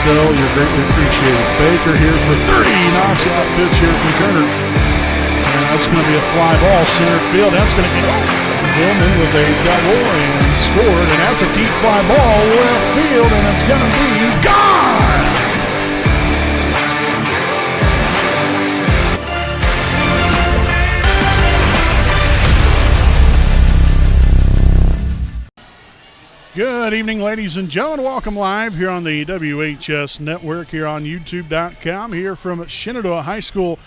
Phil. You're greatly appreciated. Baker here for 3. Knocks out pitch here from Turner. And that's going to be a fly ball center field. That's going to get Hillman with a double and scored. And that's a deep fly ball left field. And it's going to be gone. Good evening, ladies and gentlemen. Welcome live here on the WHS Network here on YouTube.com. Here from Shenandoah High School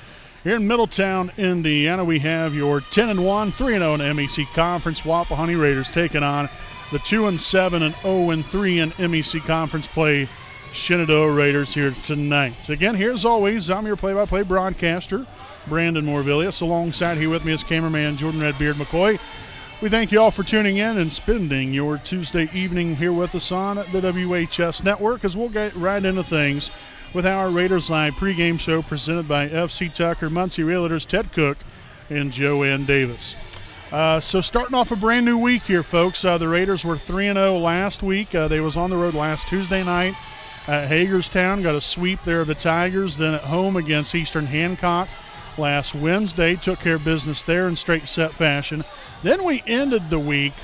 here in Middletown, Indiana. We have your 10-1, 3-0 in MEC Conference. Wapahani Raiders taking on the 2-7 and 0-3 in MEC Conference play Shenandoah Raiders here tonight. Again, here as always, I'm your play-by-play broadcaster, Brandon Morvillius. Alongside here with me is cameraman Jordan Redbeard McCoy. We thank you all for tuning in and spending your Tuesday evening here with us on the WHS Network, as we'll get right into things with our Raiders Live pregame show presented by FC Tucker, Muncie Realtors, Ted Cook, and Joanne Davis. So starting off a brand new week here, folks. The Raiders were 3-0 last week. They was on the road last Tuesday night at Hagerstown. Got a sweep there of the Tigers. Then at home against Eastern Hancock last Wednesday. Took care of business there in straight set fashion. Then we ended the week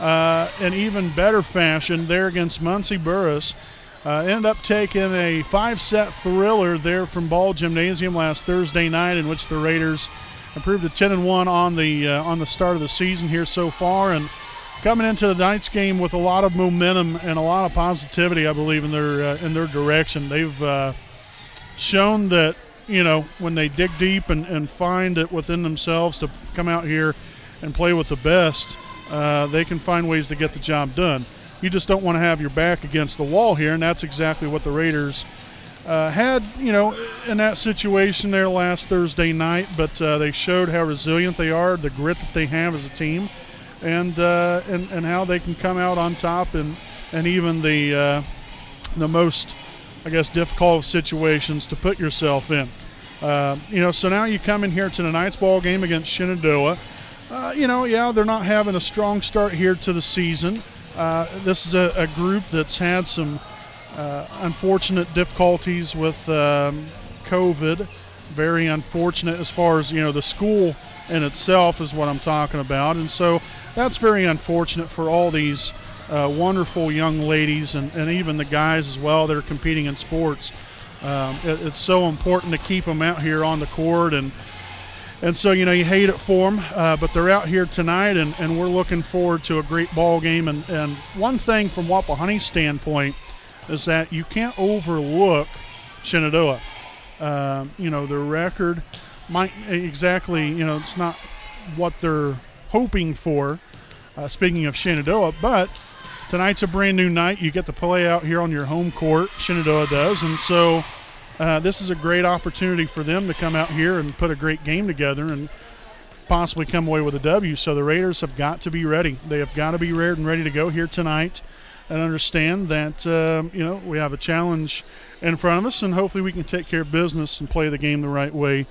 in even better fashion there against Muncie Burris. Ended up taking a 5-set thriller there from Ball Gymnasium last Thursday night, in which the Raiders improved to 10-1 on the start of the season here so far, and coming into the night's game with a lot of momentum and a lot of positivity, I believe, in their direction. They've shown that, you know, when they dig deep and find it within themselves to come out here and play with the best, they can find ways to get the job done. You just don't want to have your back against the wall here, and that's exactly what the Raiders had, you know, in that situation there last Thursday night. But they showed how resilient they are, the grit that they have as a team, and how they can come out on top and even the most, I guess, difficult of situations to put yourself in. So now you come in here to tonight's ball game against Shenandoah. They're not having a strong start here to the season. This is a group that's had some unfortunate difficulties with COVID. Very unfortunate as far as, the school in itself is what I'm talking about. And so that's very unfortunate for all these wonderful young ladies and even the guys as well that are competing in sports. It's so important to keep them out here on the court, and so, you hate it for them, but they're out here tonight, and we're looking forward to a great ball game. And one thing from Wapahani's standpoint is that you can't overlook Shenandoah. Their record might exactly, it's not what they're hoping for, speaking of Shenandoah, but tonight's a brand new night. You get to play out here on your home court, Shenandoah does, and so this is a great opportunity for them to come out here and put a great game together and possibly come away with a W. So the Raiders have got to be ready. They have got to be ready to go here tonight and understand that, we have a challenge in front of us, and hopefully we can take care of business and play the game the right way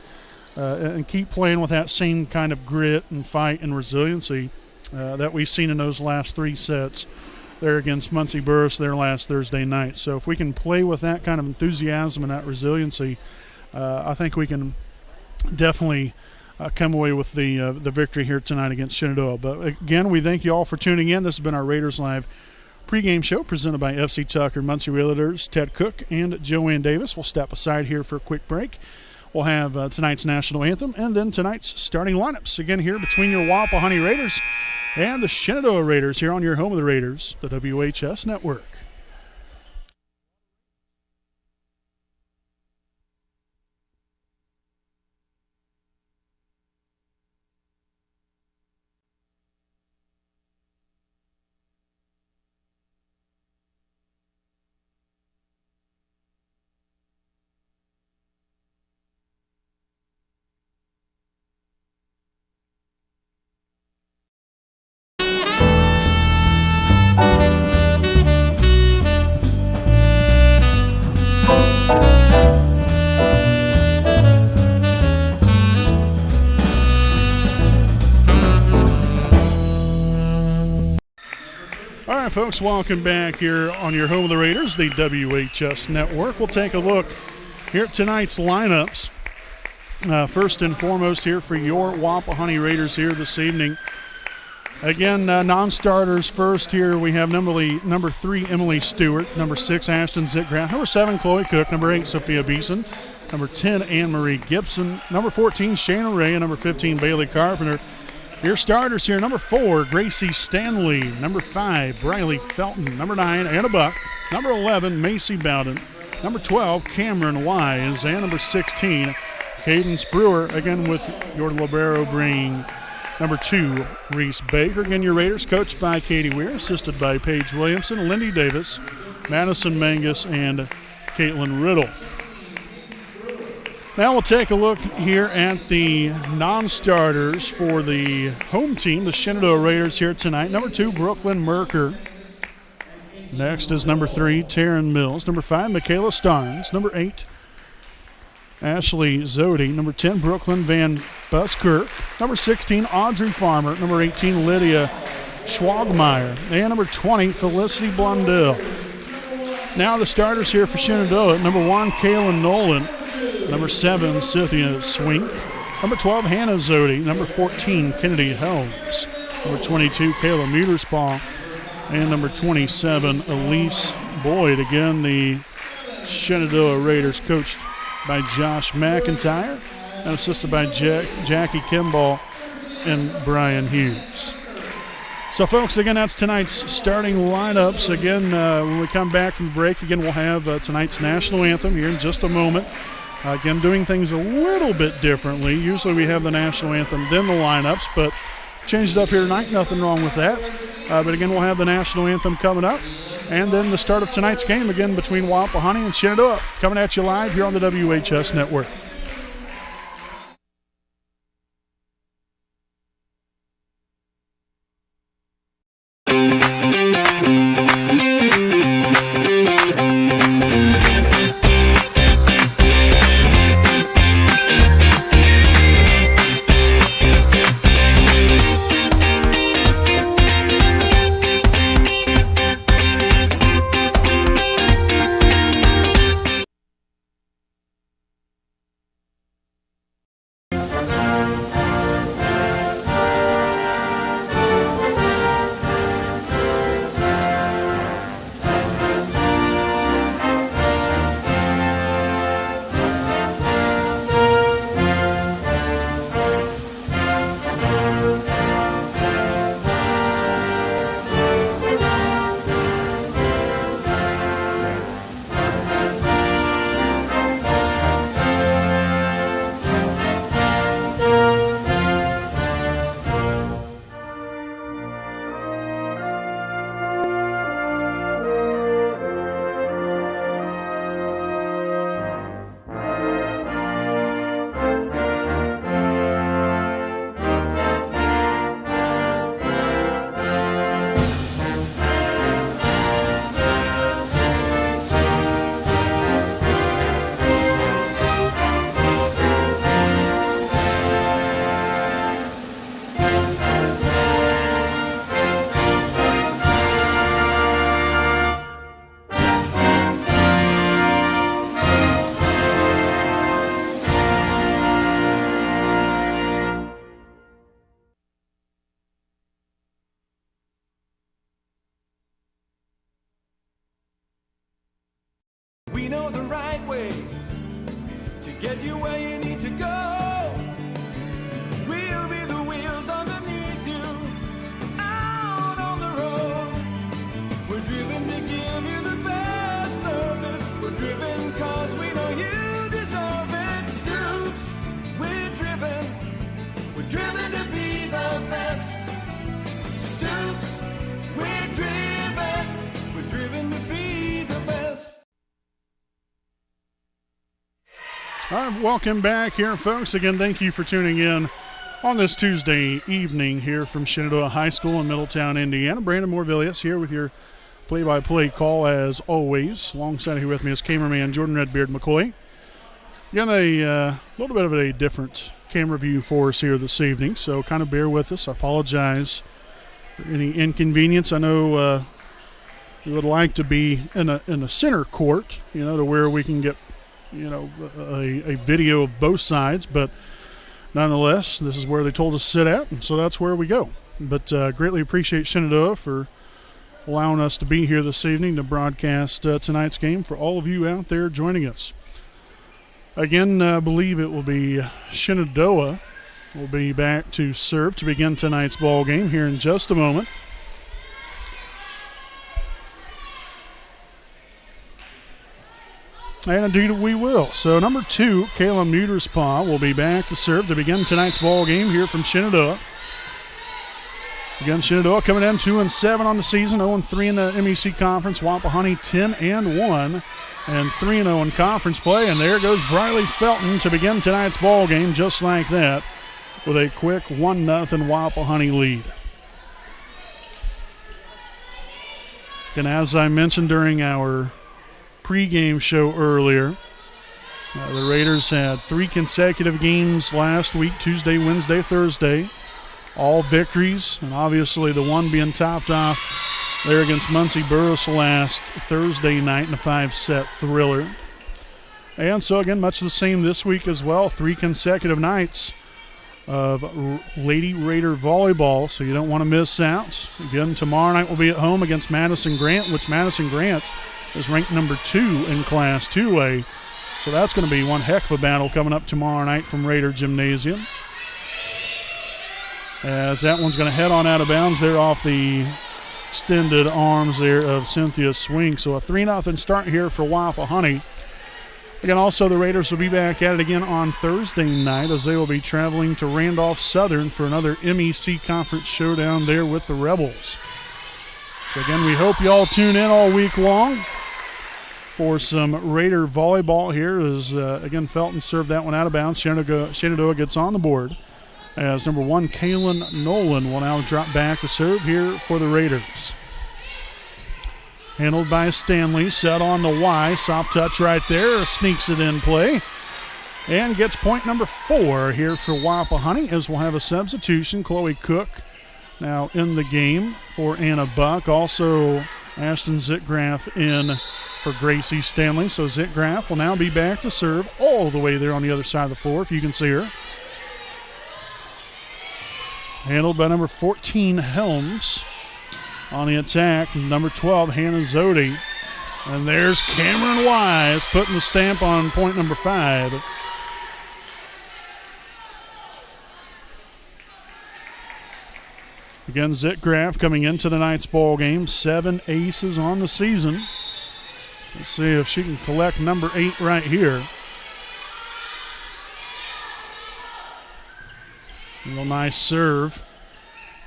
and keep playing with that same kind of grit and fight and resiliency that we've seen in those last 3 sets there against Muncie Burris there last Thursday night. So if we can play with that kind of enthusiasm and that resiliency, I think we can definitely come away with the victory here tonight against Shenandoah. But again, we thank you all for tuning in. This has been our Raiders Live pregame show presented by FC Tucker, Muncie Realtors, Ted Cook, and Joanne Davis. We'll step aside here for a quick break. We'll have tonight's national anthem and then tonight's starting lineups. Again, here between your Wapahani Raiders and the Shenandoah Raiders here on your home of the Raiders, the WHS Network. right, folks, welcome back here on your home of the Raiders, the WHS Network. We'll take a look here at tonight's lineups. First and foremost here for your Wapahani Raiders here this evening. Again, non-starters first here. We have number 3, Emily Stewart. Number 6, Ashton Zitgraff. Number 7, Chloe Cook. Number 8, Sophia Beeson. Number 10, Anne-Marie Gibson. Number 14, Shayna Ray. And number 15, Bailey Carpenter. Your starters here, number 4, Gracie Stanley. Number 5, Briley Felton. Number 9, Anna Buck. Number 11, Macy Bowden. Number 12, Cameron Wise. And number 16, Cadence Brewer. Again with your libero bringing number 2, Reese Baker. Again, your Raiders coached by Katie Weir, assisted by Paige Williamson, Lindy Davis, Madison Mangus, and Caitlin Riddle. Now we'll take a look here at the non-starters for the home team, the Shenandoah Raiders here tonight. Number 2, Brooklyn Merker. Next is number 3, Taryn Mills. Number 5, Michaela Starnes. Number 8, Ashley Zodi. Number 10, Brooklyn Van Buskirk. Number 16, Audrey Farmer. Number 18, Lydia Schwagmeyer. And number 20, Felicity Blundell. Now the starters here for Shenandoah. Number 1, Kaylin Nolan. Number 7, Cynthia Swink. Number 12, Hannah Zodi. Number 14, Kennedy Helms. Number 22, Kayla Muterspaw. And number 27, Elise Boyd. Again, the Shenandoah Raiders coached by Josh McIntyre and assisted by Jackie Kimball and Brian Hughes. So, folks, again, that's tonight's starting lineups. Again, when we come back from break, again, we'll have tonight's national anthem here in just a moment. Again, doing things a little bit differently. Usually we have the national anthem, then the lineups, but changed it up here tonight. Nothing wrong with that. But again, we'll have the national anthem coming up. And then the start of tonight's game, again, between Wapahani and Shenandoah, coming at you live here on the WHS Network. We know the right way to get you where you need to go. We'll be the wheels underneath you, out on the road. We're driven to give you the best service. We're driven cause we know you deserve it. Stoops, we're driven to be the best. Stoops, we're driven to be the best. All right, welcome back here, folks. Again, thank you for tuning in on this Tuesday evening here from Shenandoah High School in Middletown, Indiana. Brandon Morvillius here with your play-by-play call, as always. Alongside here with me is cameraman Jordan Redbeard McCoy. Again, a little bit of a different camera view for us here this evening, so kind of bear with us. I apologize for any inconvenience. I know We would like to be in a center court, to where we can get, a video of both sides. But nonetheless, this is where they told us to sit at, and so that's where we go. But greatly appreciate Shenandoah for allowing us to be here this evening to broadcast tonight's game for all of you out there joining us. Again, I believe it will be Shenandoah will be back to serve to begin tonight's ball game here in just a moment. And indeed we will. So number 2, Kayla Muterspaw, will be back to serve to begin tonight's ball game here from Shenandoah. Again, Shenandoah coming in 2-7 on the season, 0-3 in the MEC Conference. Wapahani 10-1 and 3-0 in conference play. And there goes Briley Felton to begin tonight's ball game just like that with a quick 1-0 Wapahani lead. And as I mentioned during our pregame show earlier, the Raiders had 3 consecutive games last week, Tuesday, Wednesday, Thursday. All victories, and obviously the one being topped off there against Muncie Burris last Thursday night in a 5-set thriller. And so again, much the same this week as well, 3 consecutive nights of Lady Raider volleyball, so you don't want to miss out. Again, tomorrow night we'll be at home against Madison Grant, which Madison Grant is ranked number 2 in Class 2A. So that's going to be one heck of a battle coming up tomorrow night from Raider Gymnasium. As that one's going to head on out of bounds there off the extended arms there of Cynthia Swing. So a 3-0 start here for Wapahani. Again, also the Raiders will be back at it again on Thursday night as they will be traveling to Randolph Southern for another MEC Conference showdown there with the Rebels. So again, we hope you all tune in all week long for some Raider volleyball here as, again, Felton served that one out of bounds. Shenandoah gets on the board as number 1, Kaylin Nolan will now drop back to serve here for the Raiders. Handled by Stanley, set on the Y, soft touch right there, sneaks it in play, and gets point number 4 here for Wapahani as we'll have a substitution. Chloe Cook now in the game for Anna Buck. Also Ashton Zitgraff in for Gracie Stanley. So Zitgraff will now be back to serve all the way there on the other side of the floor, if you can see her. Handled by number 14, Helms. On the attack, number 12, Hannah Zodi. And there's Cameron Wise putting the stamp on point number 5. Again, Zitgraff coming into tonight's ball game, 7 aces on the season. Let's see if she can collect number 8 right here. Real nice serve.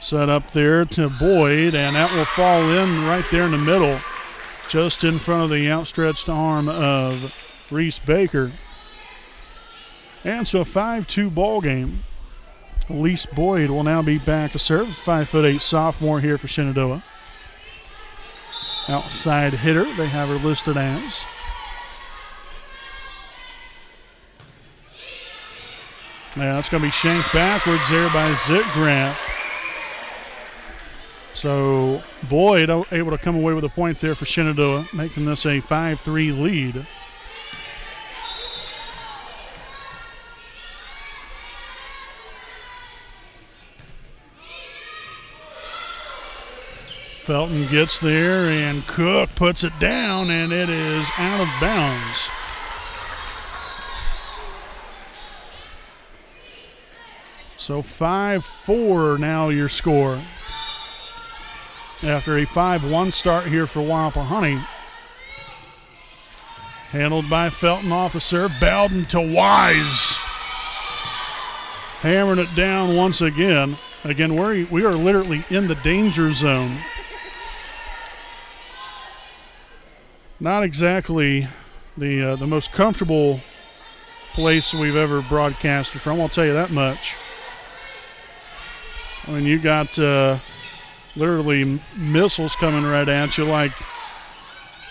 Set up there to Boyd, and that will fall in right there in the middle, just in front of the outstretched arm of Reese Baker. And so a 5-2 ball game. Elise Boyd will now be back to serve, 5'8" sophomore here for Shenandoah. Outside hitter, they have her listed as. Yeah, that's going to be shanked backwards there by Zitgraff. So Boyd able to come away with a point there for Shenandoah, making this a 5-3 lead. Felton gets there, and Cook puts it down, and it is out of bounds. So 5-4 now your score. After a 5-1 start here for Wapahani. Handled by Felton off a serve. Bowden to Wise. Hammering it down once again. Again, we are literally in the danger zone. Not exactly the most comfortable place we've ever broadcasted from, I'll tell you that much. I mean, you got literally missiles coming right at you like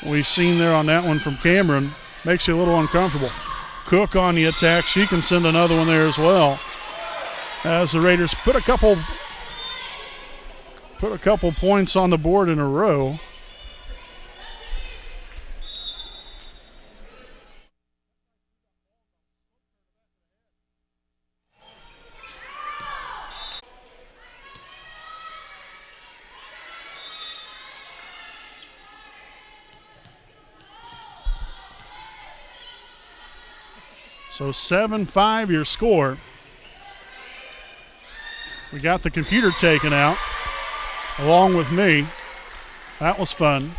we've seen there on that one from Cameron. Makes you a little uncomfortable. Cook on the attack. She can send another one there as well. As the Raiders put a couple points on the board in a row. So 7-5 your score. We got the computer taken out along with me. That was fun.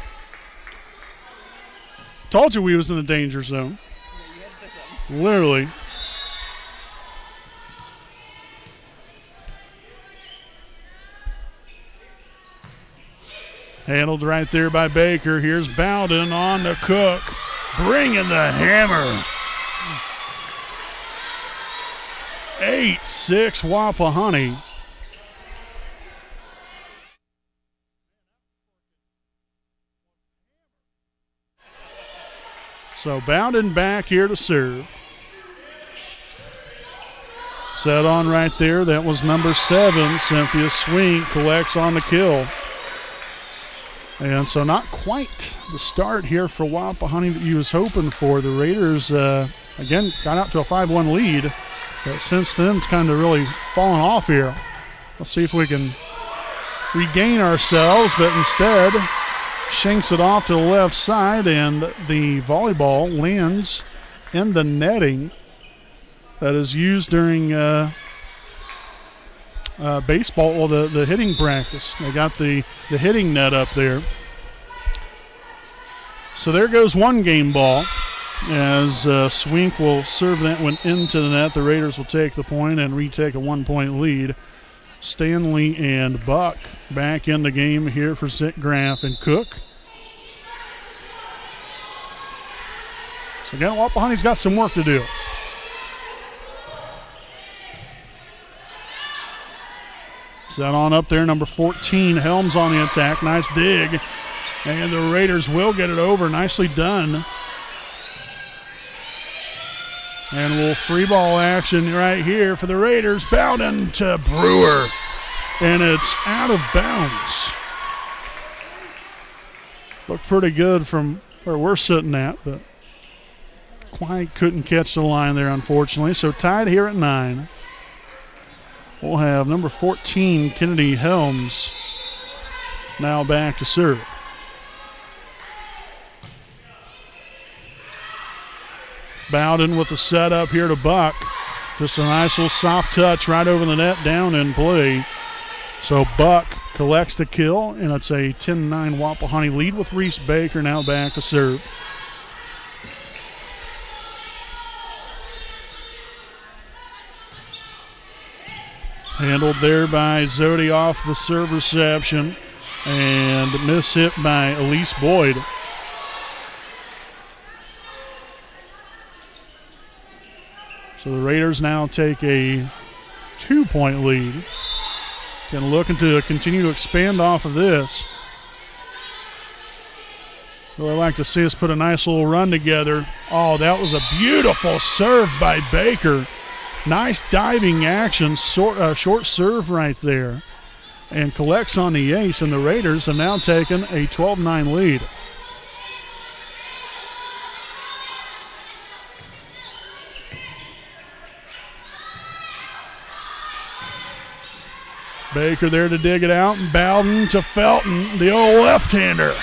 Told you we was in the danger zone. Literally. Handled right there by Baker. Here's Bowden on to Cook. Bringing the hammer. 8-6 Wapahani. So Bowden back here to serve. Set on right there. That was number 7. Cynthia Swink collects on the kill. And so not quite the start here for Wapahani that you was hoping for. The Raiders, again, got out to a 5-1 lead. But since then, it's kind of really fallen off here. Let's see if we can regain ourselves, but instead shanks it off to the left side, and the volleyball lands in the netting that is used during baseball, or the hitting practice. They got the hitting net up there. So there goes one game ball as Swink will serve that one into the net. The Raiders will take the point and retake a 1-point lead. Stanley and Buck back in the game here for Zick Graff and Cook. So again, Wapahani's got some work to do. Set on up there, number 14, Helms on the attack. Nice dig. And the Raiders will get it over. Nicely done. And we'll free ball action right here for the Raiders. Bowden to Brewer. And it's out of bounds. Looked pretty good from where we're sitting at, but quite couldn't catch the line there, unfortunately. So tied here at 9. We'll have number 14, Kennedy Helms, now back to serve. Bowden with the setup here to Buck. Just a nice little soft touch right over the net, down in play. So Buck collects the kill, and it's a 10-9 Wapahani lead with Reese Baker now back to serve. Handled there by Zodi off the serve reception, and miss hit by Elise Boyd. So the Raiders now take a 2-point lead. Going to looking to continue to expand off of this. Really like to see us put a nice little run together. Oh, that was a beautiful serve by Baker. Nice diving action, short serve right there. And collects on the ace, and the Raiders have now taken a 12-9 lead. Baker there to dig it out, and Bowden to Felton, the old left-hander.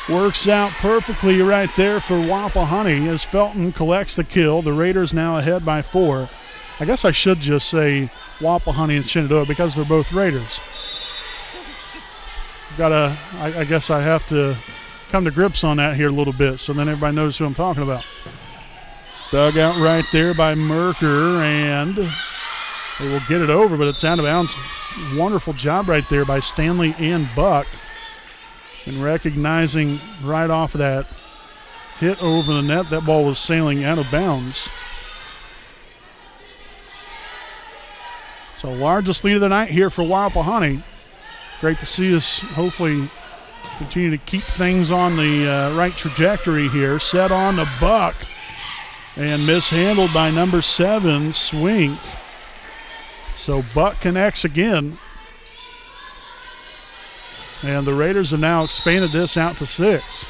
Works out perfectly right there for Wapahani as Felton collects the kill. The Raiders now ahead by 4. I guess I should just say Wapahani and Shenandoah because they're both Raiders. I guess I have to come to grips on that here a little bit so then everybody knows who I'm talking about. Dug out right there by Merker, and they will get it over, but it's out of bounds. Wonderful job right there by Stanley and Buck. And recognizing right off of that hit over the net, that ball was sailing out of bounds. So largest lead of the night here for Wapahani. Great to see us hopefully continue to keep things on the right trajectory here. Set on the Buck and mishandled by number 7, Swink. So Buck connects again. And the Raiders have now expanded this out to 6.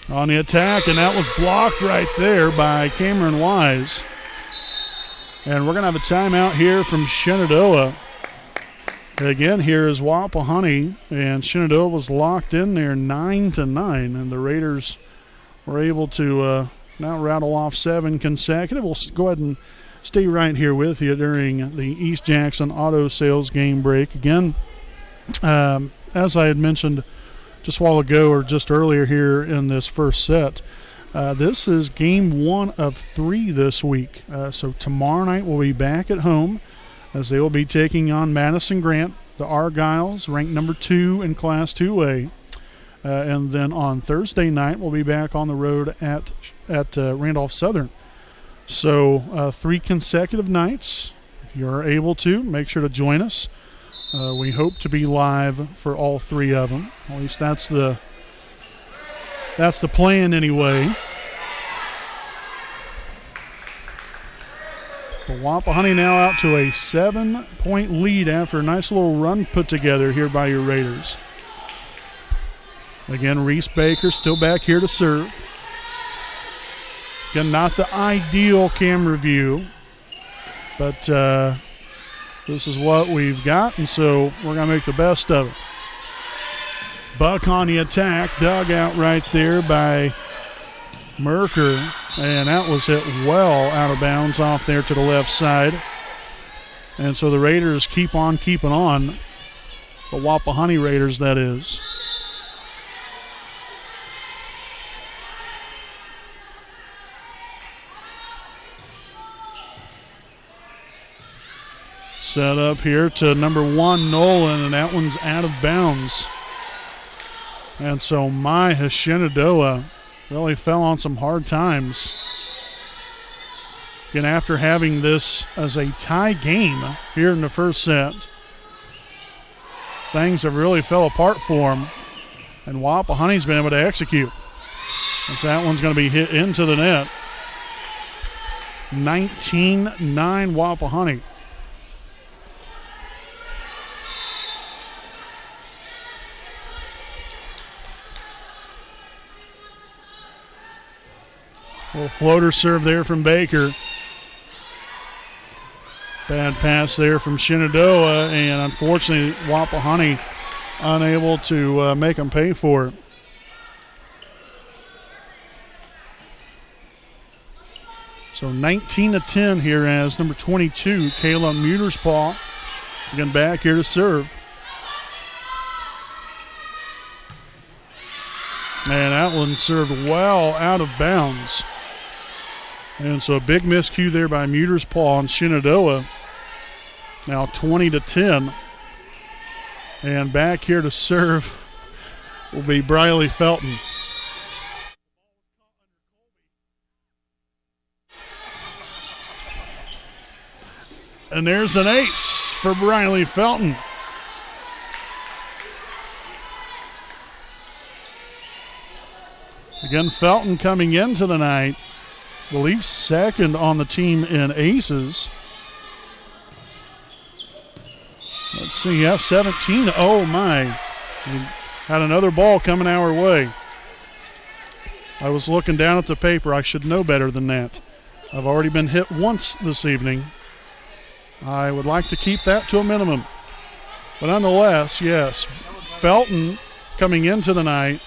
On the attack, and that was blocked right there by Cameron Wise. And we're going to have a timeout here from Shenandoah. Again, here is Wapahani, and Shenandoah was locked in there 9-9, and the Raiders were able to now rattle off 7 consecutive. We'll go ahead and stay right here with you during the East Jackson Auto Sales game break. Again, as I had mentioned just a while ago or just earlier here in this first set, this is game 1 of 3 this week. So tomorrow night we'll be back at home as they will be taking on Madison Grant, the Argyles, ranked number 2 in Class 2A. And then on Thursday night we'll be back on the road at Randolph Southern. So 3 consecutive nights. If you're able to, make sure to join us. We hope to be live for all 3 of them. At least that's the plan anyway. The Wapahani now out to a 7-point lead after a nice little run put together here by your Raiders. Again, Reese Baker still back here to serve. Again, not the ideal camera view, but this is what we've got, and so we're going to make the best of it. Buck on the attack, dug out right there by Merker, and that was hit well out of bounds off there to the left side. And so the Raiders keep on keeping on, the Wapahani Raiders, that is. Set up here to number 1, Nolan, and that one's out of bounds. And so Shenandoah really fell on some hard times. Again, after having this as a tie game here in the first set, things have really fell apart for them, and Wapahani's been able to execute. As that one's going to be hit into the net. 19-9 Wapahani. Little floater serve there from Baker. Bad pass there from Shenandoah, and unfortunately Wapahani unable to make them pay for it. So 19-10 here as number 22, Kayla Muterspaw, again back here to serve. And that one served well out of bounds. And so a big miscue there by Muterspaw on Shenandoah. Now 20-10. And back here to serve will be Briley Felton. And there's an ace for Briley Felton. Again, Felton coming into the night, I believe second on the team in aces. Let's see, yeah, 17. Oh, my. We had another ball coming our way. I was looking down at the paper. I should know better than that. I've already been hit once this evening. I would like to keep that to a minimum. But nonetheless, yes, Felton coming into the night,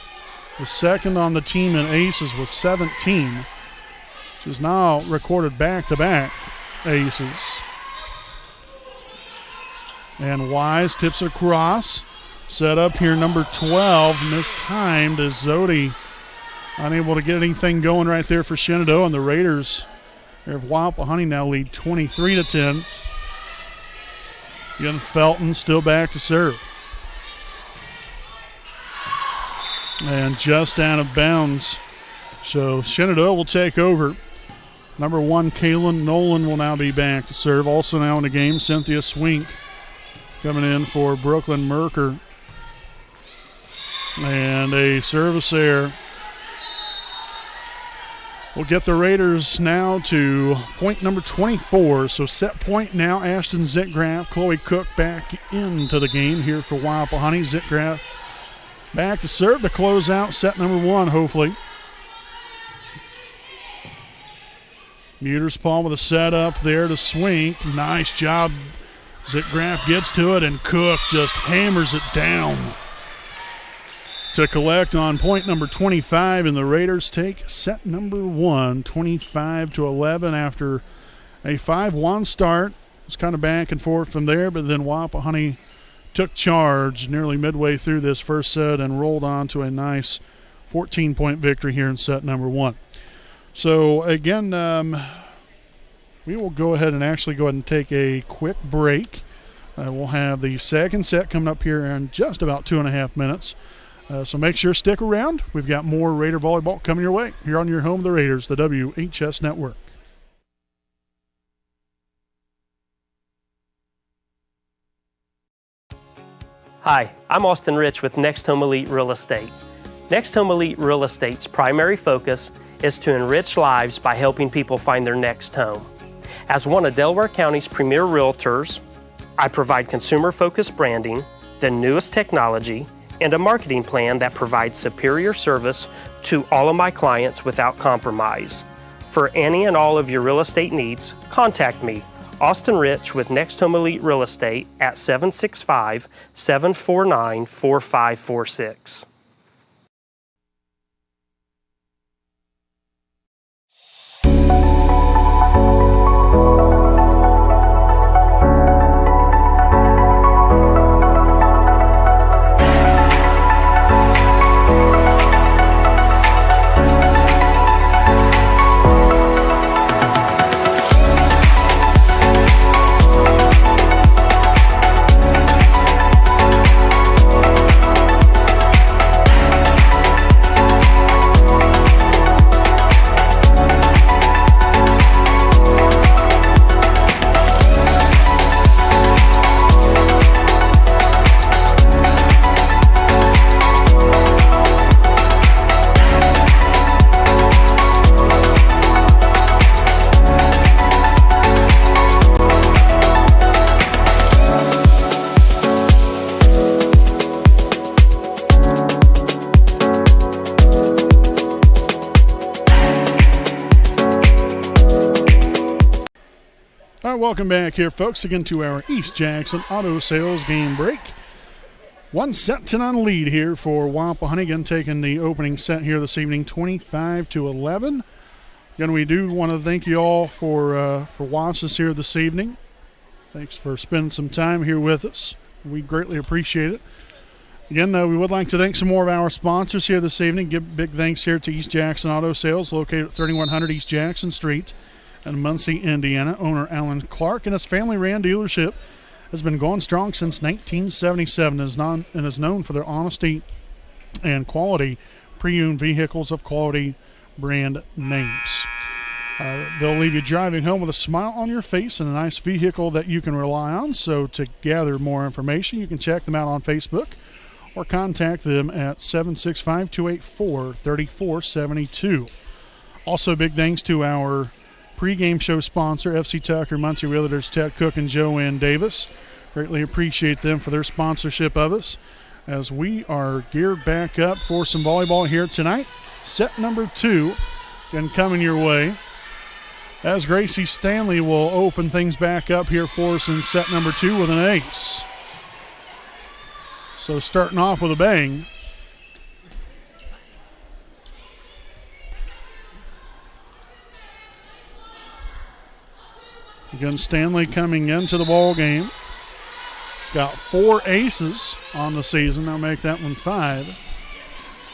the second on the team in aces with 17. She's now recorded back-to-back aces. And Wise tips it across. Set up here, number 12, mistimed as Zodi unable to get anything going right there for Shenandoah, and the Raiders of Wapahani now lead 23-10. Again, Felton still back to serve. And just out of bounds. So Shenandoah will take over. Number 1, Kaylin Nolan will now be back to serve. Also now in the game, Cynthia Swink coming in for Brooklyn Merker. And a service error will get the Raiders now to point number 24. So set point now, Ashton Zitgraff. Chloe Cook back into the game here for Wapahani. Zitgraff back to serve to close out set number 1, hopefully. Muterspaw with a set up there to Swink. Nice job Zickgraf gets to it, and Cook just hammers it down to collect on point number 25, and the Raiders take set number 1, 25-11 after a 5-1 start. It's kind of back and forth from there, but then Wapahani took charge nearly midway through this first set and rolled on to a nice 14-point victory here in set number 1. So, again, we will go ahead and take a quick break. We'll have the second set coming up here in just about 2.5 minutes. So make sure to stick around. We've got more Raider volleyball coming your way here on your home of the Raiders, the WHS Network. Hi, I'm Austin Rich with Next Home Elite Real Estate. Next Home Elite Real Estate's primary focus is to enrich lives by helping people find their next home. As one of Delaware County's premier realtors, I provide consumer-focused branding, the newest technology, and a marketing plan that provides superior service to all of my clients without compromise. For any and all of your real estate needs, contact me, Austin Rich with Next Home Elite Real Estate at 765-749-4546. Welcome back here, folks, again to our East Jackson Auto Sales game break. 1-0 lead here for Wapahani, again taking the opening set here this evening, 25-11. Again, we do want to thank you all for watching us here this evening. Thanks for spending some time here with us. We greatly appreciate it. Again, we would like to thank some more of our sponsors here this evening. Give big thanks here to East Jackson Auto Sales, located at 3100 East Jackson Street in Muncie, Indiana. Owner Alan Clark and his family-ran dealership has been going strong since 1977 and is known for their honesty and quality pre-owned vehicles of quality brand names. They'll leave you driving home with a smile on your face and a nice vehicle that you can rely on. So to gather more information, you can check them out on Facebook or contact them at 765-284-3472. Also, big thanks to our pre-game show sponsor, FC Tucker Muncie Realtors, Ted Cook and Joanne Davis. Greatly appreciate them for their sponsorship of us as we are geared back up for some volleyball here tonight. Set number 2 and coming your way as Gracie Stanley will open things back up here for us in set number 2 with an ace. So starting off with a bang. Again, Stanley coming into the ball game. Got 4 aces on the season. Now make that one 5.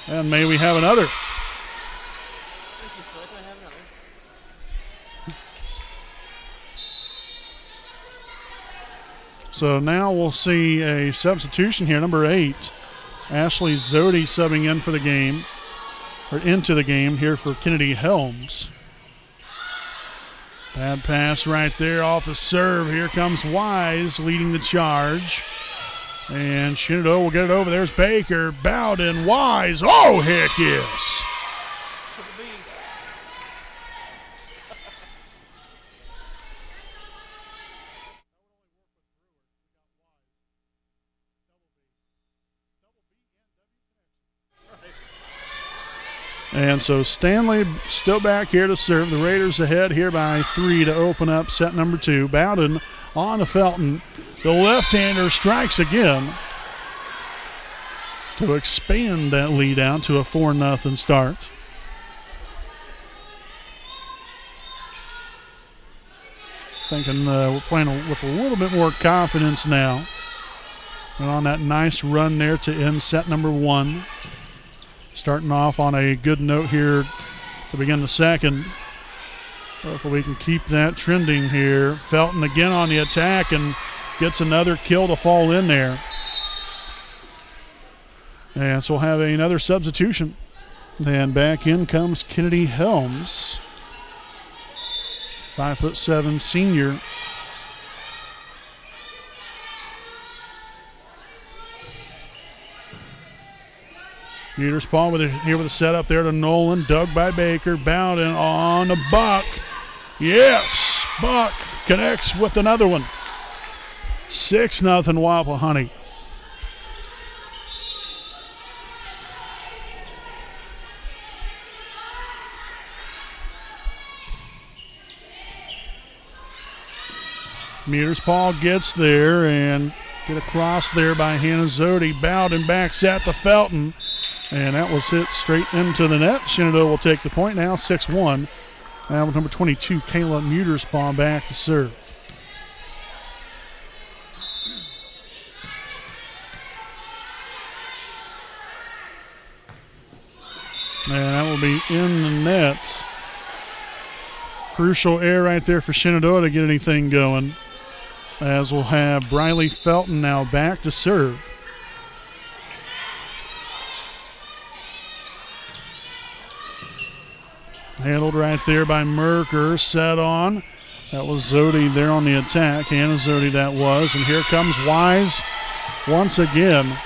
And may we have another. So now we'll see a substitution here. Number 8, Ashley Zodi subbing in for the game, or into the game here for Kennedy Helms. Bad pass right there off the serve. Here comes Wise leading the charge. And Shenandoah will get it over. There's Baker, Bowden, Wise. Oh, heck yes. And so Stanley still back here to serve. The Raiders ahead here by 3 to open up set number 2. Bowden on to Felton. The left-hander strikes again to expand that lead out to a 4-0 start. Thinking we're playing with a little bit more confidence now. And on that nice run there to end set number 1. Starting off on a good note here to begin the second. Hopefully we can keep that trending here. Felton again on the attack and gets another kill to fall in there. And so we'll have another substitution. And back in comes Kennedy Helms. 5'7" senior. Peters Paul here with a setup there to Nolan. Dug by Baker. Bowden on the Buck. Yes! Buck connects with another one. 6-0 Wapahani. Meters Paul gets there and get across there by Hannah Zodi. Bowden backs at the Felton. And that was hit straight into the net. Shenandoah will take the point now, 6-1. Now with number 22, Kayla Muterspaw back to serve. And that will be in the net. Crucial air right there for Shenandoah to get anything going. As we'll have Briley Felton now back to serve. Handled right there by Merker. Set on. That was Zodi there on the attack. Hannah Zodi that was. And here comes Wise once again.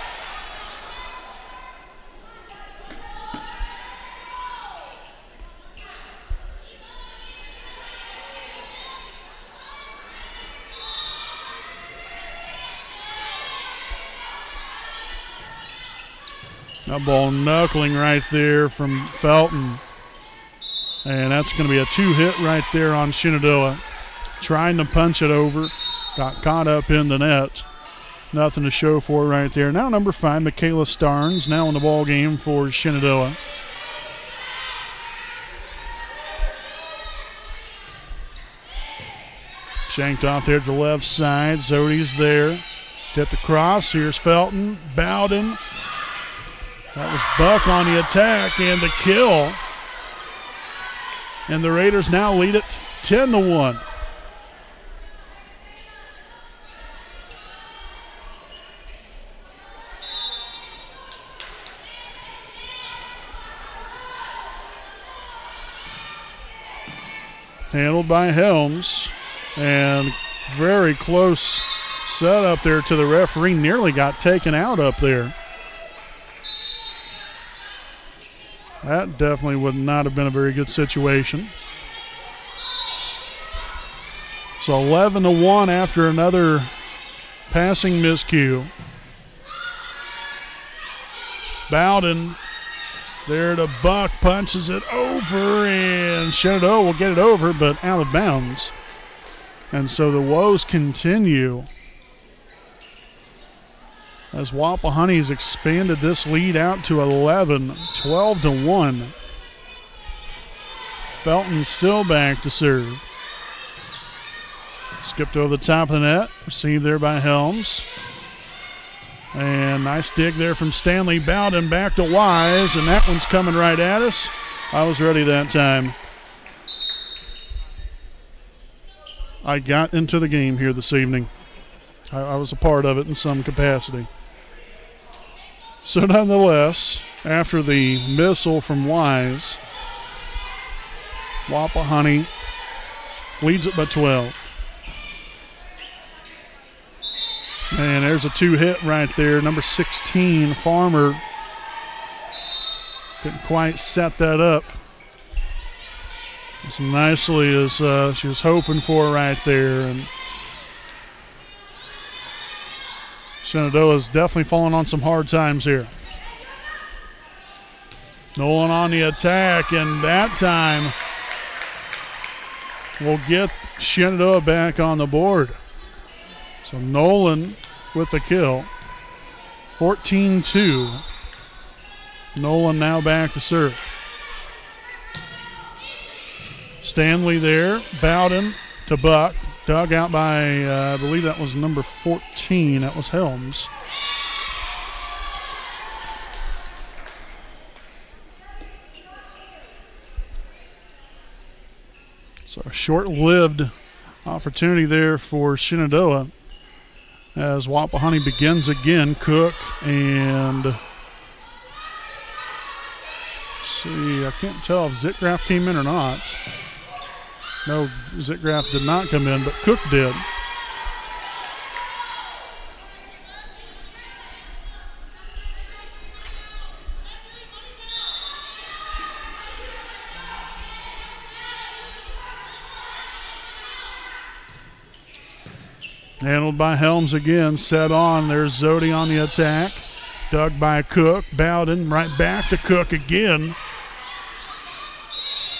That ball knuckling right there from Felton. And that's going to be a 2-hit right there on Shenandoah. Trying to punch it over. Got caught up in the net. Nothing to show for right there. Now number 5, Michaela Starnes, now in the ball game for Shenandoah. Shanked off there to the left side. Zodi's there. Get the cross. Here's Felton. Bowden. That was Buck on the attack and the kill. And the Raiders now lead it 10-1. Handled by Helms. And very close set up there to the referee. Nearly got taken out up there. That definitely would not have been a very good situation. So 11-1 after another passing miscue. Bowden there to Buck, punches it over, and Shenandoah will get it over, but out of bounds. And so the woes continue as Wapahani's expanded this lead out to 11, 12-1. Felton still back to serve. Skipped over the top of the net, received there by Helms. And nice dig there from Stanley Bowden back to Wise, and that one's coming right at us. I was ready that time. I got into the game here this evening. I was a part of it in some capacity. So nonetheless, after the missile from Wise, Wapahani leads it by 12. And there's a 2-hit right there. Number 16, Farmer, couldn't quite set that up as nicely as she was hoping for right there. And Shenandoah is definitely falling on some hard times here. Nolan on the attack, and that time will get Shenandoah back on the board. So Nolan with the kill. 14-2. Nolan now back to serve. Stanley there. Bowden to Buck. Dug out by, I believe that was number 14. That was Helms. So a short-lived opportunity there for Shenandoah as Wapahani begins again. Cook and let's see, I can't tell if Zitgraf came in or not. No, Zitgraf did not come in, but Cook did. Handled by Helms again, set on. There's Zodi on the attack. Dug by Cook. Bowden right back to Cook again.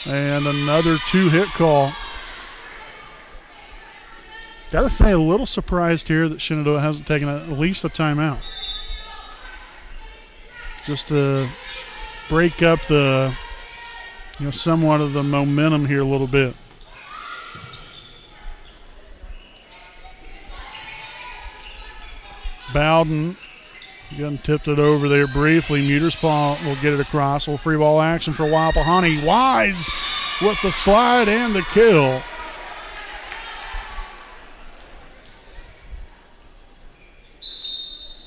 And another 2-hit call. Got to say, a little surprised here that Shenandoah hasn't taken at least a timeout. Just to break up the, somewhat of the momentum here a little bit. Bowden again tipped it over there briefly. Muterspaw will get it across. A little free ball action for Wapahani. Wise with the slide and the kill.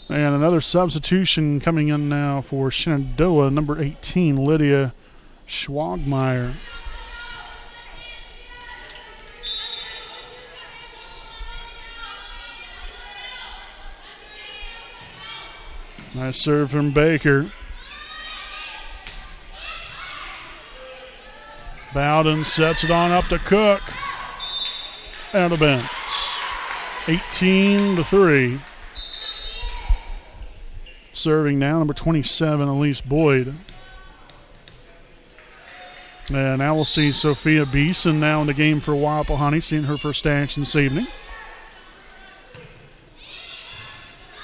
And another substitution coming in now for Shenandoah, number 18, Lydia Schwagmeyer. Nice serve from Baker. Bowden sets it on up to Cook. Out of bounds. 18-3. Serving now, number 27, Elise Boyd. And now we'll see Sophia Beeson now in the game for Wapahani, seeing her first action this evening.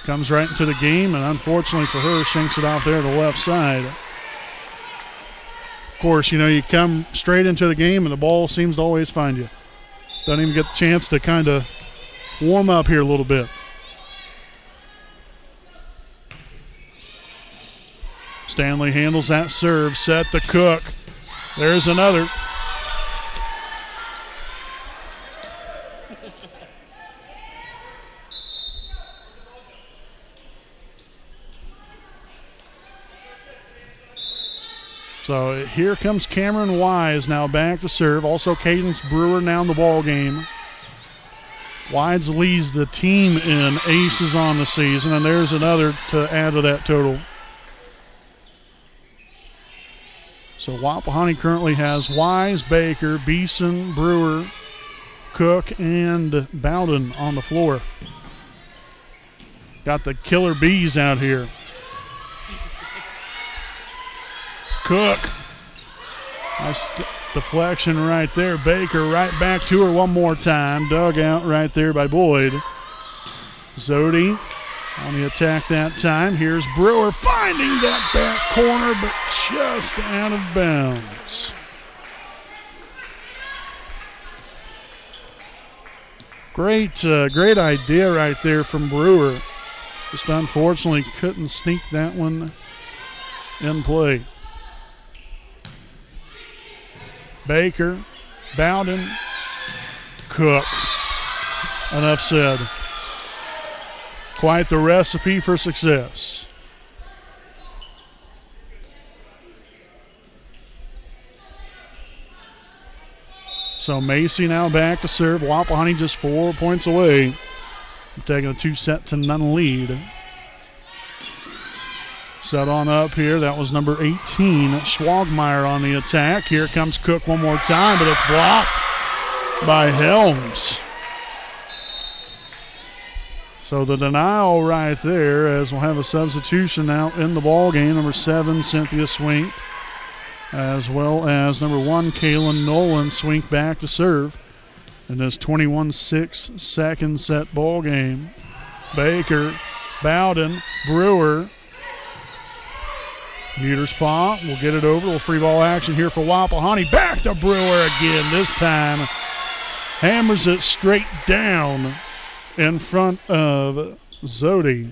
Comes right into the game, and unfortunately for her, shanks it out there to the left side. Of course, you come straight into the game, and the ball seems to always find you. Doesn't even get a chance to kind of warm up here a little bit. Stanley handles that serve, set to Cook. There's another. So here comes Cameron Wise now back to serve. Also Cadence Brewer now in the ball game. Wise leads the team in aces on the season, and there's another to add to that total. So Wapahani currently has Wise, Baker, Beeson, Brewer, Cook, and Bowden on the floor. Got the killer bees out here. Cook. Nice deflection right there. Baker right back to her one more time. Dug out right there by Boyd. Zodi on the attack that time. Here's Brewer finding that back corner, but just out of bounds. Great idea right there from Brewer. Just unfortunately couldn't sneak that one in play. Baker, Bowden, Cook. Enough said. Quite the recipe for success. So Macy now back to serve. Wapahani just 4 points away. Taking a 2-0 lead. Set on up here. That was number 18, Schwagmeyer on the attack. Here comes Cook one more time, but it's blocked by Helms. So the denial right there, as we'll have a substitution out in the ball game. Number 7, Cynthia Swink, as well as number 1, Kaylin Nolan, Swink back to serve. in this 21-6 second set ball game. Baker, Bowden, Brewer. Muterspaw will get it over. A little free ball action here for Wapahani. Back to Brewer again. This time hammers it straight down in front of Zodi.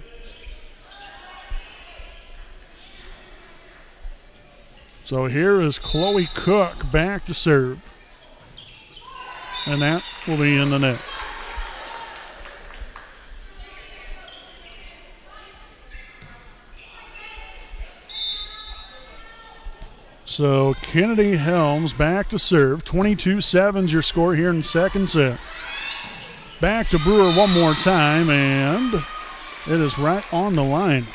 So here is Chloe Cook back to serve. And that will be in the net. So Kennedy Helms back to serve. 22-7's your score here in the second set. Back to Brewer one more time, and it is right on the line.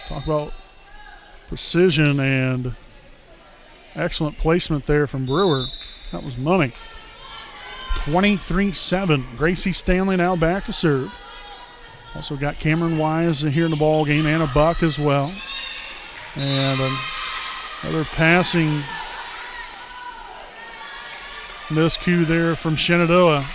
Talk about precision and excellent placement there from Brewer. That was money. 23-7. Gracie Stanley now back to serve. Also got Cameron Wise here in the ball game, and a Buck as well. And another passing miscue there from Shenandoah.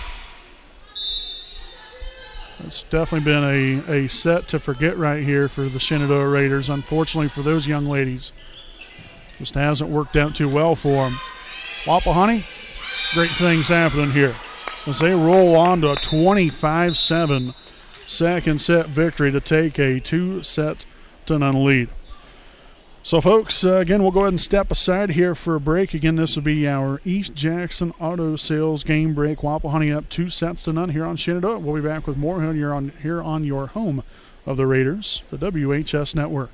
It's definitely been a set to forget right here for the Shenandoah Raiders. Unfortunately for those young ladies, just hasn't worked out too well for them. Wapahani, great things happening here as they roll on to a 25-7 second set victory to take a 2-0 lead. So, folks, again, we'll go ahead and step aside here for a break. Again, this will be our East Jackson Auto Sales game break. Wapahani up 2-0 here on Shenandoah. We'll be back with more here on your home of the Raiders, the WHS Network.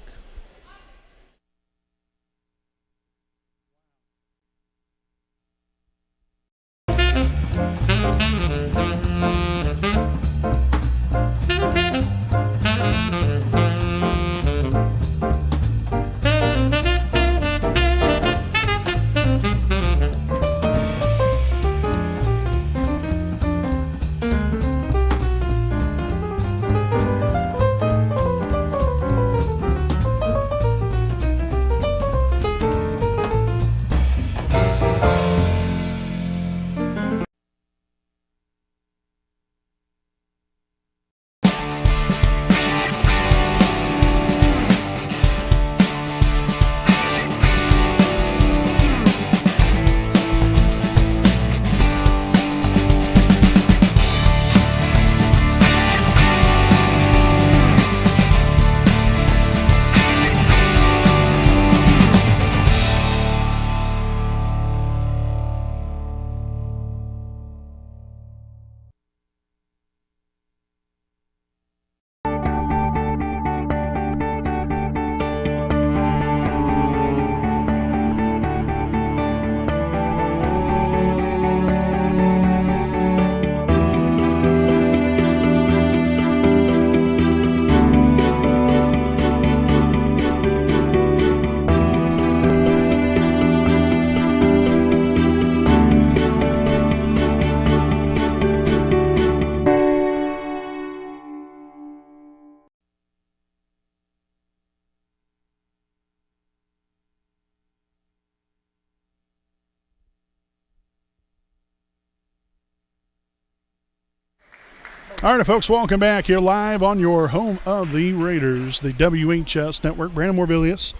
All right, folks, welcome back here live on your home of the Raiders, the WHS Network. Brandon Morbilius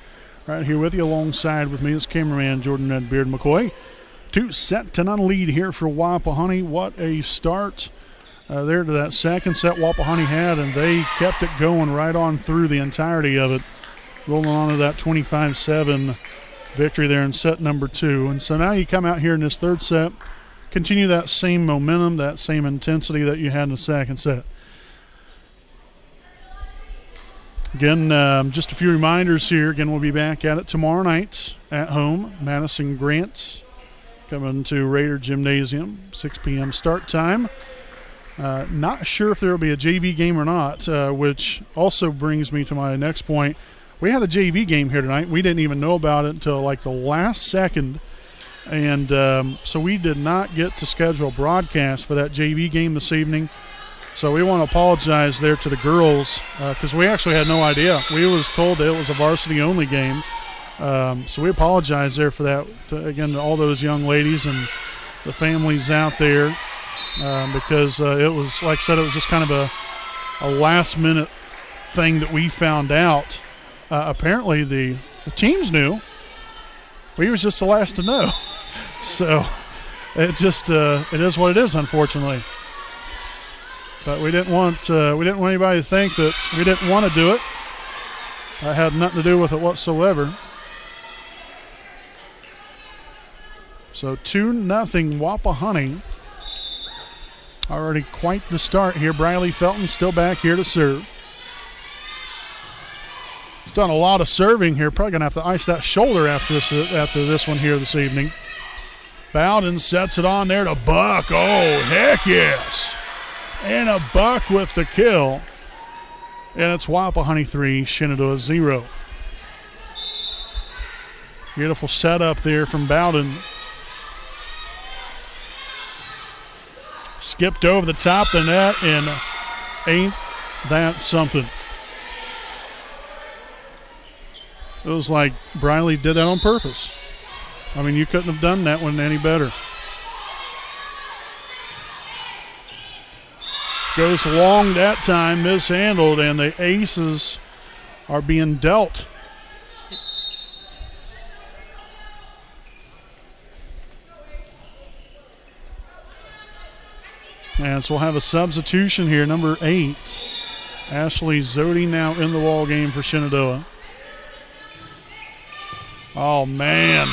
right here with you. Alongside with me is cameraman Jordan Ed Beard McCoy. 2-0 lead here for Wapahani. What a start there to that second set Wapahani had, and they kept it going right on through the entirety of it, rolling on to that 25-7 victory there in set number 2. And so now you come out here in this third set, continue that same momentum, that same intensity that you had in the second set. Again, just a few reminders here. Again, we'll be back at it tomorrow night at home. Madison Grant coming to Raider Gymnasium, 6 p.m. start time. Not sure if there will be a JV game or not, which also brings me to my next point. We had a JV game here tonight. We didn't even know about it until like the last second. And so we did not get to schedule a broadcast for that JV game this evening. So we want to apologize there to the girls because we actually had no idea. We was told that it was a varsity-only game. So we apologize there for that, again, to all those young ladies. And the families out there because it was, like I said, it was just kind of a last-minute thing that we found out. Apparently the teams knew. We was just the last to know. So it just it is what it is, unfortunately. But we didn't want anybody to think that we didn't want to do it. That had nothing to do with it whatsoever. So 2-0 Wapahani. Already quite the start here. Briley Felton still back here to serve. He's done a lot of serving here. Probably going to have to ice that shoulder after this one here this evening. Bowden sets it on there to Buck. Oh, heck yes. And a Buck with the kill. And it's Wapahani 3, Shenandoah 0. Beautiful setup there from Bowden. Skipped over the top of the net, and ain't that something. It was like Briley did that on purpose. I mean, you couldn't have done that one any better. Goes long that time, mishandled, and the aces are being dealt. And so we'll have a substitution here, number 8. Ashley Zodi now in the ball game for Shenandoah. Oh, man.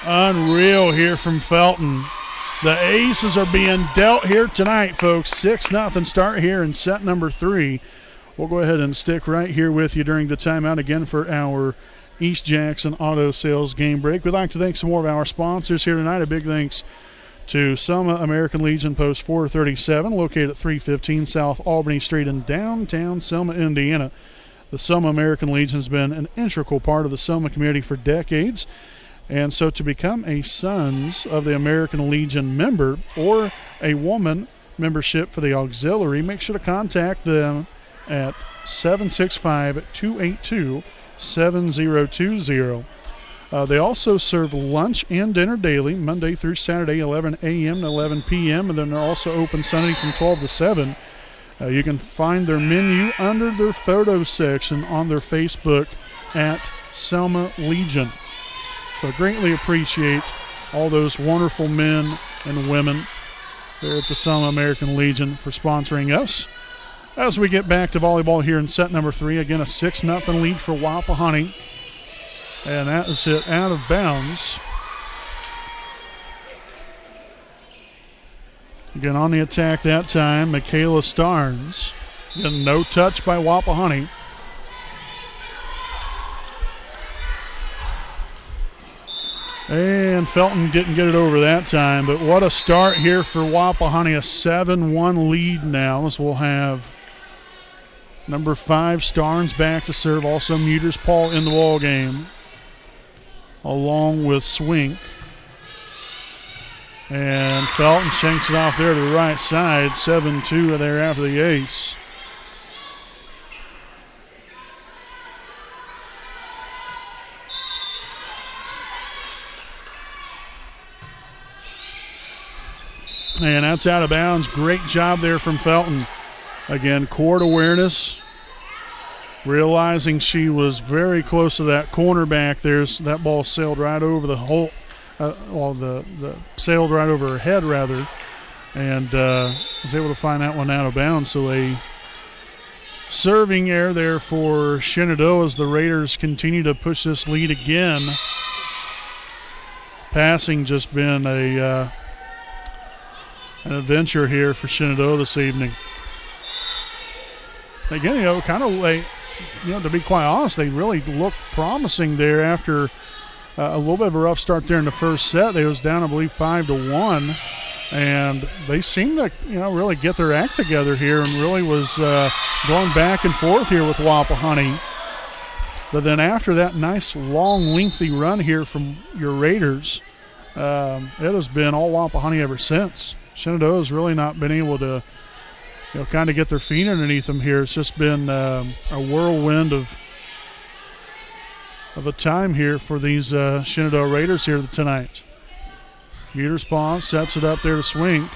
Unreal here from Felton. The aces are being dealt here tonight, folks. 6-0 start here in set number 3. We'll go ahead and stick right here with you during the timeout again for our East Jackson Auto Sales game break. We'd like to thank some more of our sponsors here tonight. A big thanks to Selma American Legion Post 437, located at 315 South Albany Street in downtown Selma, Indiana. The Selma American Legion has been an integral part of the Selma community for decades. And so to become a Sons of the American Legion member or a woman membership for the auxiliary, make sure to contact them at 765-282-7020. They also serve lunch and dinner daily, Monday through Saturday, 11 a.m. to 11 p.m., and then they're also open Sunday from 12 to 7. You can find their menu under their photo section on their Facebook at Selma Legion. So greatly appreciate all those wonderful men and women there at the Selma American Legion for sponsoring us. As we get back to volleyball here in set number 3, again a 6-0 lead for Wapahani. And that is hit out of bounds. Again on the attack that time, Michaela Starnes. Again, no touch by Wapahani. And Felton didn't get it over that time, but what a start here for Wapahani. A 7-1 lead now, as we'll have number 5, Starnes back to serve. Also Muters Paul in the ball game, along with Swink. And Felton shanks it off there to the right side. 7-2 there after the ace. And that's out of bounds. Great job there from Felton. Again, court awareness. Realizing she was very close to that corner back there. That ball sailed right over the hole. The sailed right over her head, rather. And was able to find that one out of bounds. So a serving error there for Shenandoah as the Raiders continue to push this lead again. Passing just been an adventure here for Shenandoah this evening. Again, kind of late. To be quite honest, they really looked promising there after a little bit of a rough start there in the first set. They was down, I believe, 5-1, and they seemed to, really get their act together here and really was going back and forth here with Wapahani. But then after that nice, long, lengthy run here from your Raiders, it has been all Wapahani ever since. Shenandoah has really not been able to, kind of get their feet underneath them here. It's just been a whirlwind of a time here for these Shenandoah Raiders here tonight. Muterspaw sets it up there to Swink,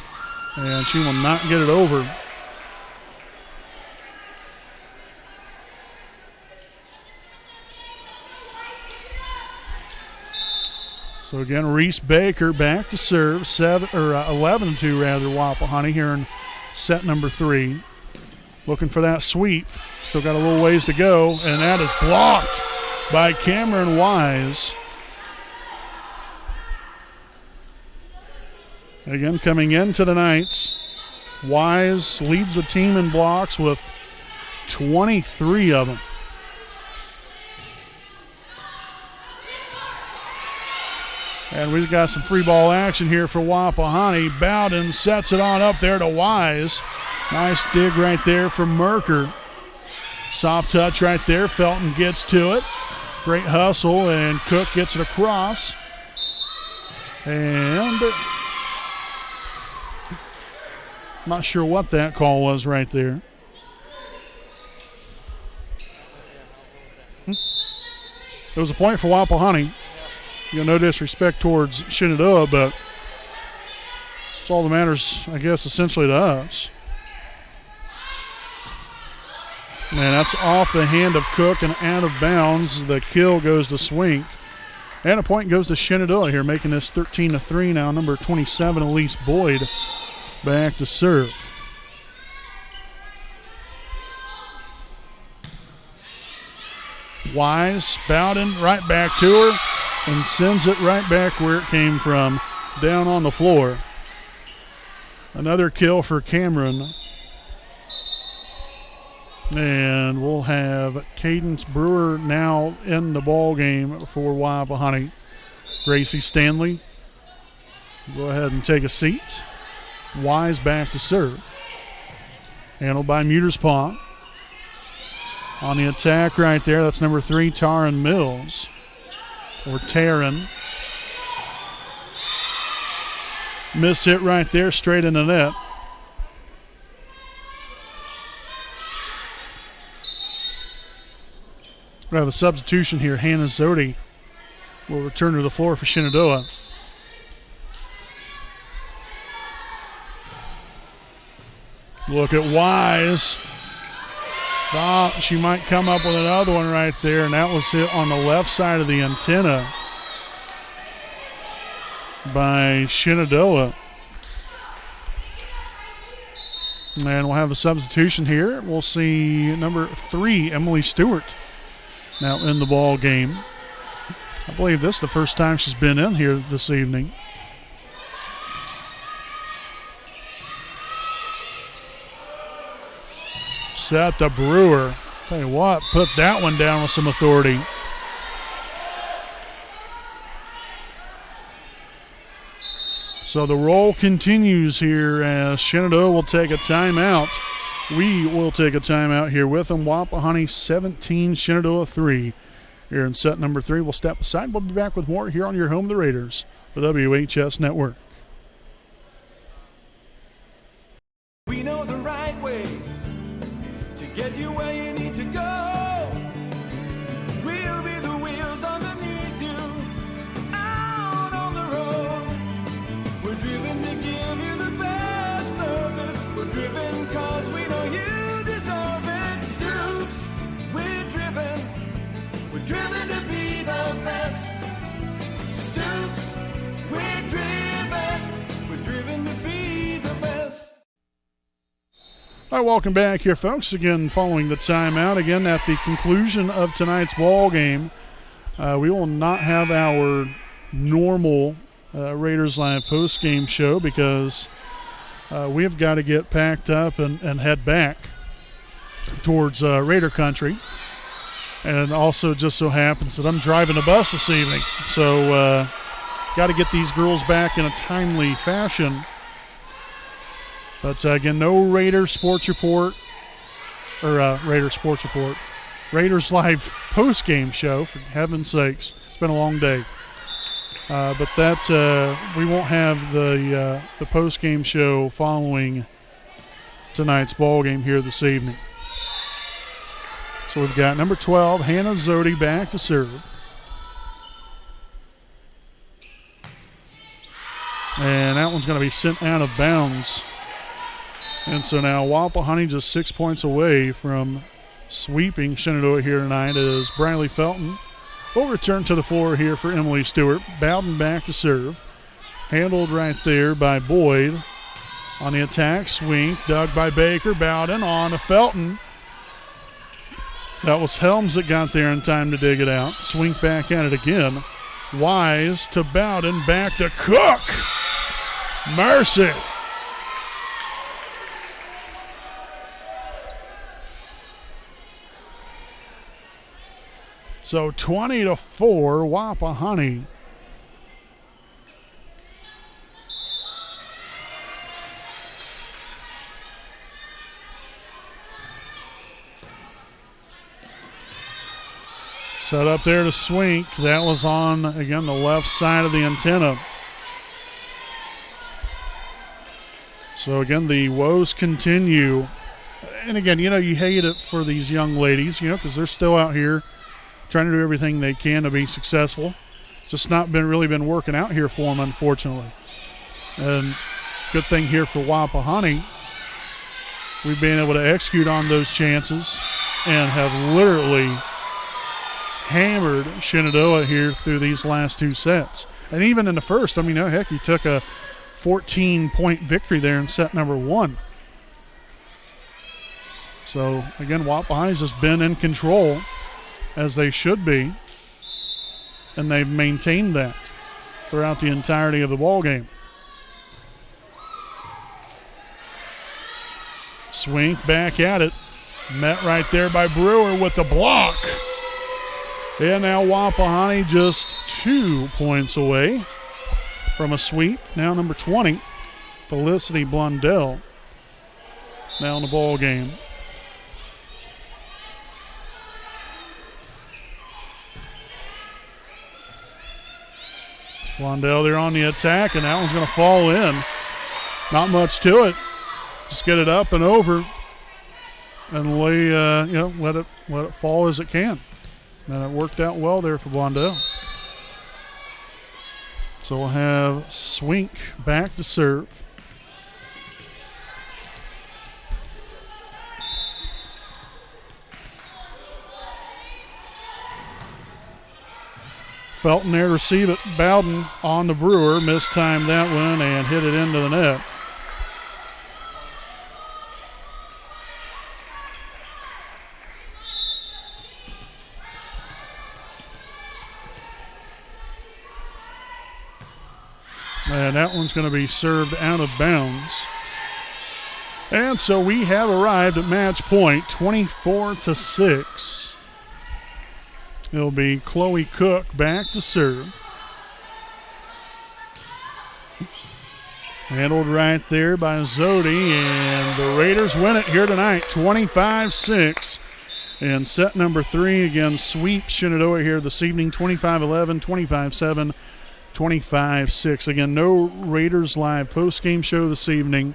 and she will not get it over. So again, Reese Baker back to serve, 11-2 rather, Wapahani here in set number 3. Looking for that sweep. Still got a little ways to go, and that is blocked by Cameron Wise. Again, coming into the Knights, Wise leads the team in blocks with 23 of them. And we've got some free ball action here for Wapahani. Bowden sets it on up there to Wise. Nice dig right there from Merker. Soft touch right there. Felton gets to it. Great hustle, and Cook gets it across. And not sure what that call was right there. It was a point for Wapahani. No disrespect towards Shenandoah, but it's all that matters, I guess, essentially to us. And that's off the hand of Cook and out of bounds. The kill goes to Swink. And a point goes to Shenandoah here, making this 13-3 now. Number 27, Elise Boyd, back to serve. Wise, Bowden right back to her and sends it right back where it came from, down on the floor. Another kill for Cameron. And we'll have Cadence Brewer now in the ball game for Wapahani. Gracie Stanley, go ahead and take a seat. Wise back to serve. Handled by Muterspaw. On the attack right there, that's number 3, Taryn Mills. Or Taryn. Miss hit right there, straight in the net. We have a substitution here. Hannah Zodi will return to the floor for Shenandoah. Look at Wise. Thought she might come up with another one right there, and that was hit on the left side of the antenna by Shenandoah. And we'll have a substitution here. We'll see number 3, Emily Stewart, now in the ball game. I believe this is the first time she's been in here this evening. Set the Brewer. Tell you what, put that one down with some authority. So the roll continues here as Shenandoah will take a timeout. We will take a timeout here with them. Wapahani 17, Shenandoah 3. Here in set number 3, we'll step aside. We'll be back with more here on your home, the Raiders, the WHS Network. We know the right way to get you where you need to go. We'll be the wheels underneath you, out on the road. We're driven to give you the best service. We're driven cause we know you deserve it. Stoops, we're driven to be the best. Stoops, we're driven to be the best. All right, welcome back here, folks. Again, following the timeout. Again, at the conclusion of tonight's ball game, we will not have our normal Raiders Live post-game show because we have got to get packed up and head back towards Raider country. And also just so happens that I'm driving a bus this evening. So got to get these girls back in a timely fashion. But again, no Raider Sports Report, or Raider Sports Report. Raiders Live post-game show, for heaven's sakes. It's been a long day. But that we won't have the post-game show following tonight's ball game here this evening. So we've got number 12, Hannah Zodi, back to serve. one's going to be sent out of bounds. And so now Wapahani just 6 points away from sweeping Shenandoah here tonight as Briley Felton will return to the floor here for Emily Stewart. Bowden back to serve. Handled right there by Boyd. On the attack, swing, dug by Baker. Bowden on to Felton. That was Helms that got there in time to dig it out. Swing back at it again. Wise to Bowden, back to Cook. Mercy. So 20-4, Wapahani. Set up there to Swink. That was on, again, the left side of the antenna. So, again, the woes continue. And, again, you hate it for these young ladies, because they're still out here trying to do everything they can to be successful. Just not really been working out here for them, unfortunately. And good thing here for Wapahani, we've been able to execute on those chances and have literally hammered Shenandoah here through these last two sets. And even in the first, you took a 14-point victory there in set number 1. So, again, Wapahani's just been in control, as they should be, and they've maintained that throughout the entirety of the ball game. Swink back at it. Met right there by Brewer with the block. And now Wapahani just 2 points away from a sweep. Now number 20, Felicity Blundell, now in the ball game. Blundell there on the attack, and that one's going to fall in. Not much to it. Just get it up and over, and let it fall as it can. And it worked out well there for Blondell. So we'll have Swink back to serve. Felton there to receive it. Bowden on the Brewer. Mistimed that one and hit it into the net. And that one's going to be served out of bounds. And so we have arrived at match point, 24-6. It'll be Chloe Cook back to serve. Handled right there by Zodi, and the Raiders win it here tonight, 25-6. And set number 3, again, sweep Shenandoah here this evening, 25-11, 25-7. 25-6. Again, no Raiders live post-game show this evening.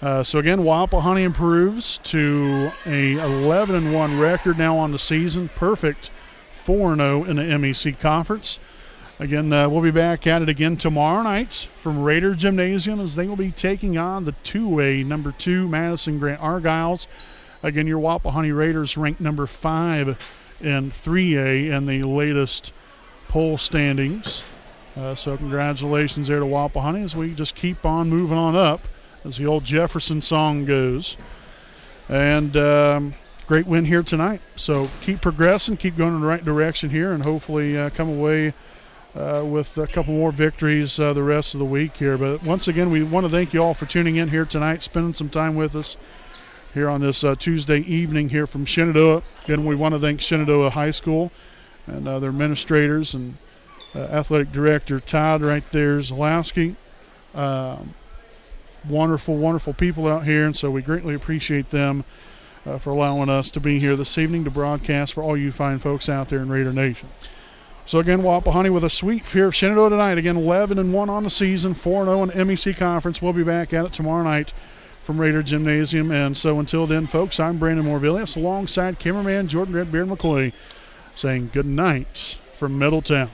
So again, Wapahani improves to a 11-1 record now on the season. Perfect 4-0 in the MEC Conference. Again, we'll be back at it again tomorrow night from Raider Gymnasium as they will be taking on the 2A number 2 Madison Grant Argyles. Again, your Wapahani Raiders ranked number 5 in 3A in the latest poll standings. So congratulations there to Wapahani as we just keep on moving on up, as the old Jefferson song goes. And great win here tonight. So keep progressing, keep going in the right direction here, and hopefully come away with a couple more victories the rest of the week here. But once again, we want to thank you all for tuning in here tonight, spending some time with us here on this Tuesday evening here from Shenandoah. Again, we want to thank Shenandoah High School and their administrators and athletic director Todd right there, Zalowski. Wonderful, wonderful people out here, and so we greatly appreciate them for allowing us to be here this evening to broadcast for all you fine folks out there in Raider Nation. So again, Wapahani with a sweep here of Shenandoah tonight. Again, 11-1 on the season, 4-0 in the MEC Conference. We'll be back at it tomorrow night from Raider Gymnasium. And so until then, folks, I'm Brandon Morvillius alongside cameraman Jordan Redbeard McCoy saying good night from Middletown.